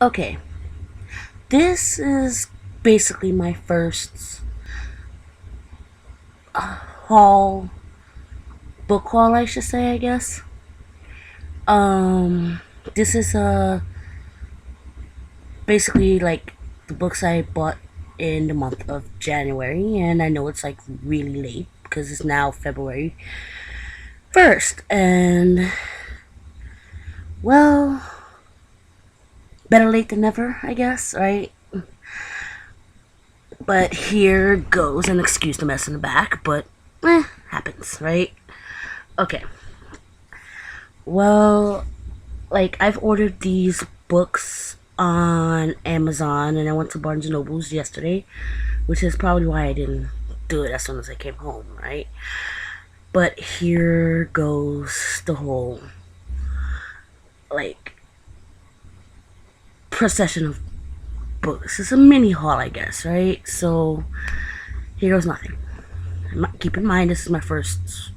Okay, this is basically my first haul, book haul, I should say, I guess. Um, this is basically like the books I bought in the month of January, and I know it's like really late because it's now February 1st, and well, better late than never, I guess, right? But here goes, and excuse the mess in the back, but happens, right? Okay. Well, like I've ordered these books on Amazon, and I went to Barnes and Nobles yesterday, which is probably why I didn't do it as soon as I came home, right? But here goes the whole like procession of books. It's a mini haul, I guess, right? So here goes nothing. Keep in mind, this is my first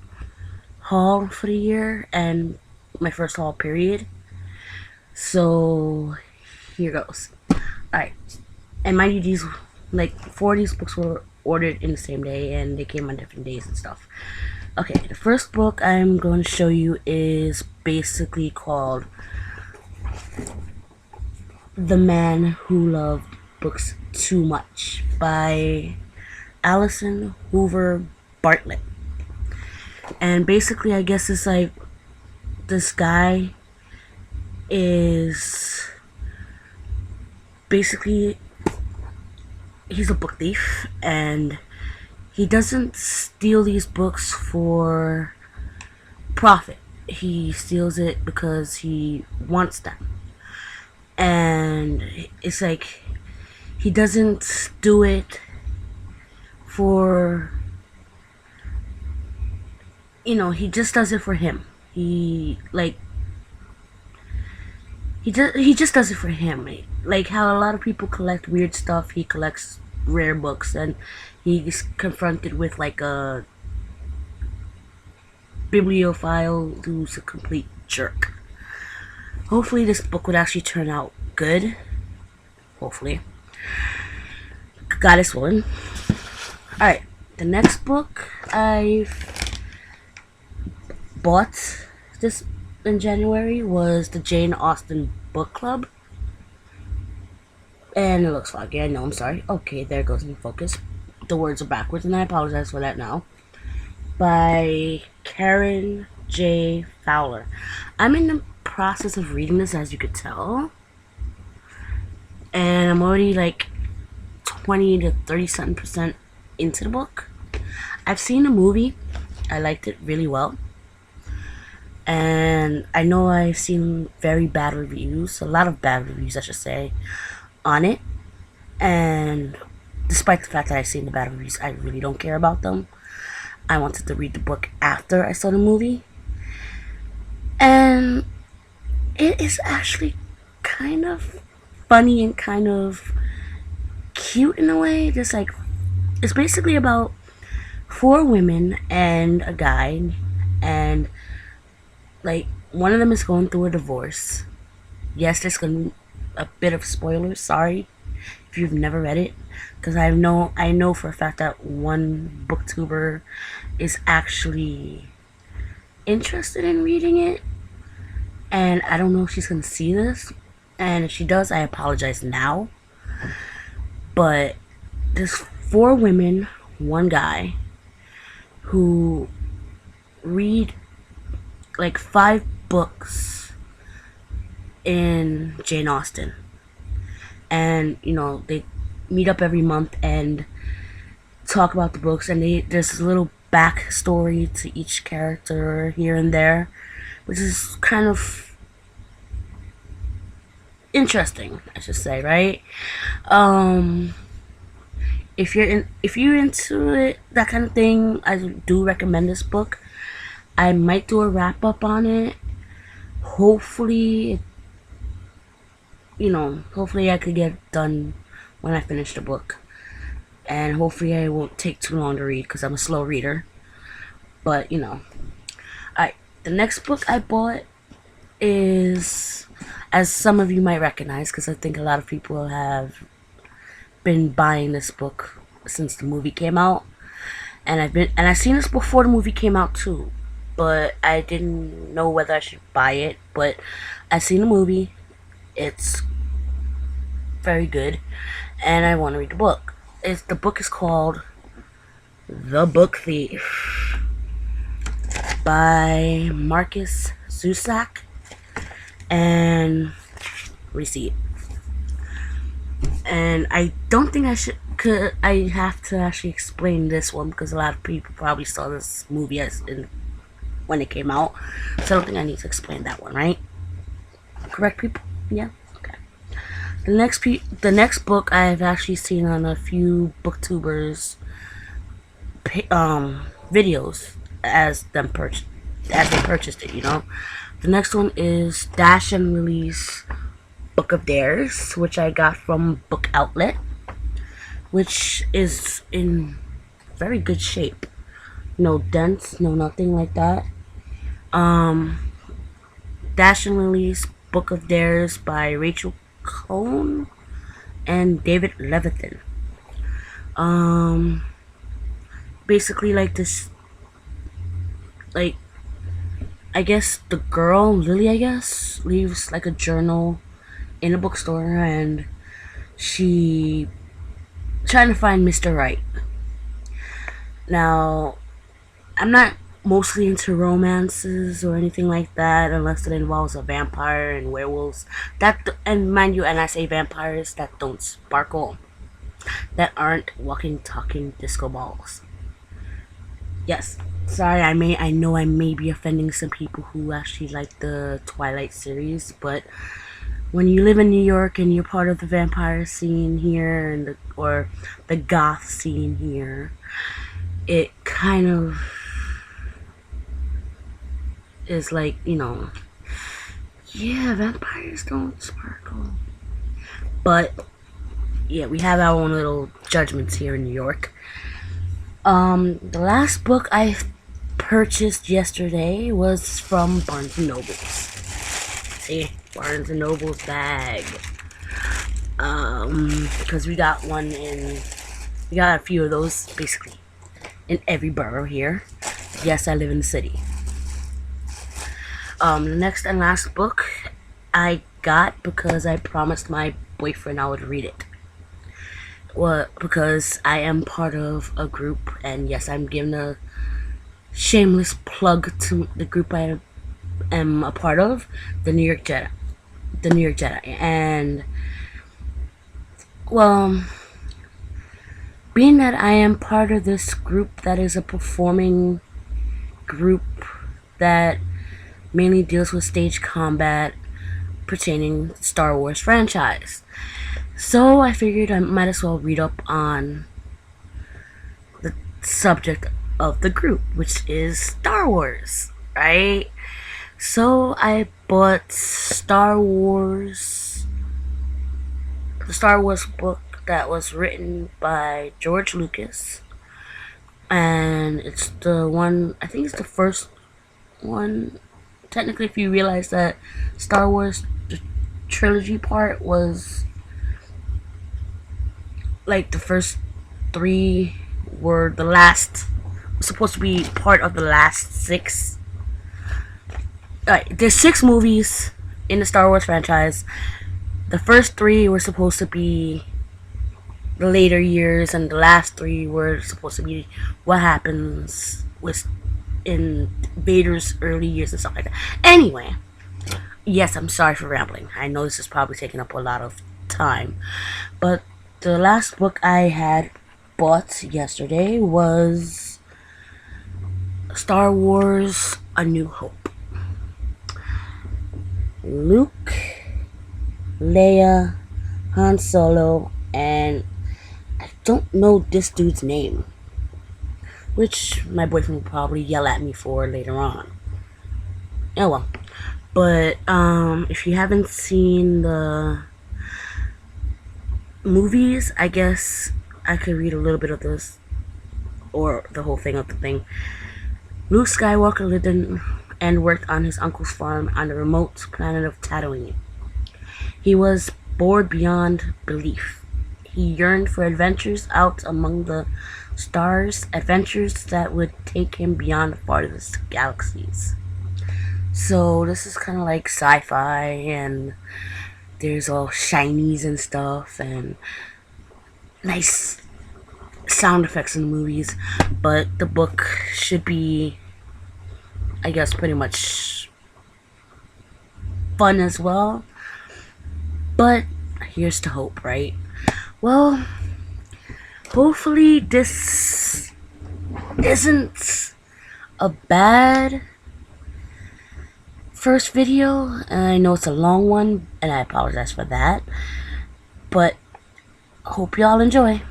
haul for the year and my first haul period. So here goes. Alright. And mind you, these, like, 4 of these books were ordered in the same day and they came on different days and stuff. Okay, the first book I'm going to show you is basically called The Man Who Loved Books Too Much by Allison Hoover Bartlett. And basically, I guess it's like this guy is basically he's a book thief, and he doesn't steal these books for profit. He steals it because he wants them. And it's like he doesn't do it for, he just does it for him. He just does it for him. Like how a lot of people collect weird stuff, he collects rare books, and he's confronted with like a bibliophile who's a complete jerk. Hopefully this book would actually turn out good. Hopefully. God is willing. Alright, the next book I bought this in January was the Jane Austen Book Club. And it looks foggy, I know, I'm sorry. Okay, there goes in focus. The words are backwards, and I apologize for that now. By Karen J. Fowler. I'm in the process of reading this, as you could tell. And I'm already like 20 to 30 something percent into the book. I've seen the movie. I liked it really well. And I know I've seen very bad reviews, a lot of bad reviews, I should say, on it. And despite the fact that I've seen the bad reviews, I really don't care about them. I wanted to read the book after I saw the movie. And it is actually kind of funny and kind of cute in a way. Just like, it's basically about 4 women and a guy, and like one of them is going through a divorce. Yes, there's gonna be a bit of spoilers. Sorry if you've never read it, because I know for a fact that one booktuber is actually interested in reading it, and I don't know if she's gonna see this. And if she does, I apologize now. But there's 4 women, 1 guy, who read like 5 books in Jane Austen. And, they meet up every month and talk about the books, and there's a little backstory to each character here and there, which is kind of interesting, I should say, right? If you're into it, that kind of thing, I do recommend this book. I might do a wrap up on it. Hopefully, hopefully I could get it done when I finish the book, and hopefully I won't take too long to read because I'm a slow reader. But alright, the next book I bought is as some of you might recognize, because I think a lot of people have been buying this book since the movie came out, and I've seen this before the movie came out too, but I didn't know whether I should buy it. But I've seen the movie; it's very good, and I want to read the book. The book is called The Book Thief by Marcus Zusak and Receipt. And I don't think I have to actually explain this one because a lot of people probably saw this movie when it came out. So I don't think I need to explain that one, right? Correct, people? Yeah? Okay. The next book I've actually seen on a few booktubers videos as they purchased it, The next one is Dash and Lily's Book of Dares, which I got from Book Outlet, which is in very good shape. No dents, no nothing like that. Dash and Lily's Book of Dares by Rachel Cohn and David Levithan. Basically like this, like, I guess the girl, Lily, leaves like a journal in a bookstore, and she trying to find Mr. Right. Now, I'm not mostly into romances or anything like that unless it involves a vampire and werewolves. And mind you, and I say vampires that don't sparkle, that aren't walking, talking disco balls. Yes, sorry, I know I may be offending some people who actually like the Twilight series, but when you live in New York and you're part of the vampire scene here or the goth scene here, it kind of is like, yeah, vampires don't sparkle. But yeah, we have our own little judgments here in New York. The last book I purchased yesterday was from Barnes & Noble's. See, Barnes & Noble's bag. Because we got a few of those basically in every borough here. Yes, I live in the city. The next and last book I got because I promised my boyfriend I would read it. Well, because I am part of a group, and yes, I'm giving a shameless plug to the group I am a part of, the New York Jedi. And, well, being that I am part of this group that is a performing group that mainly deals with stage combat pertaining to the Star Wars franchise. So I figured I might as well read up on the subject of the group, which is Star Wars, right? So I bought the Star Wars book that was written by George Lucas, and it's the one, I think it's the first one, technically, if you realize that Star Wars, the trilogy part was like the first three were supposed to be part of the last six. There's 6 movies in the Star Wars franchise. The first 3 were supposed to be the later years, and the last 3 were supposed to be what happens in Vader's early years and stuff like that. Anyway, yes, I'm sorry for rambling. I know this is probably taking up a lot of time, but the last book I had bought yesterday was Star Wars A New Hope. Luke, Leia, Han Solo, and I don't know this dude's name, which my boyfriend will probably yell at me for later on. Oh well. But if you haven't seen the movies, I guess I could read a little bit of this, or the whole thing of the thing. Luke Skywalker lived and worked on his uncle's farm on the remote planet of Tatooine. He was bored beyond belief. He yearned for adventures out among the stars, adventures that would take him beyond the farthest galaxies. So this is kind of like sci-fi, and there's all shinies and stuff, and nice sound effects in the movies. But the book should be, I guess, pretty much fun as well. But here's to hope, right? Well, hopefully this isn't a bad first video. I know it's a long one, and I apologize for that. But hope y'all enjoy.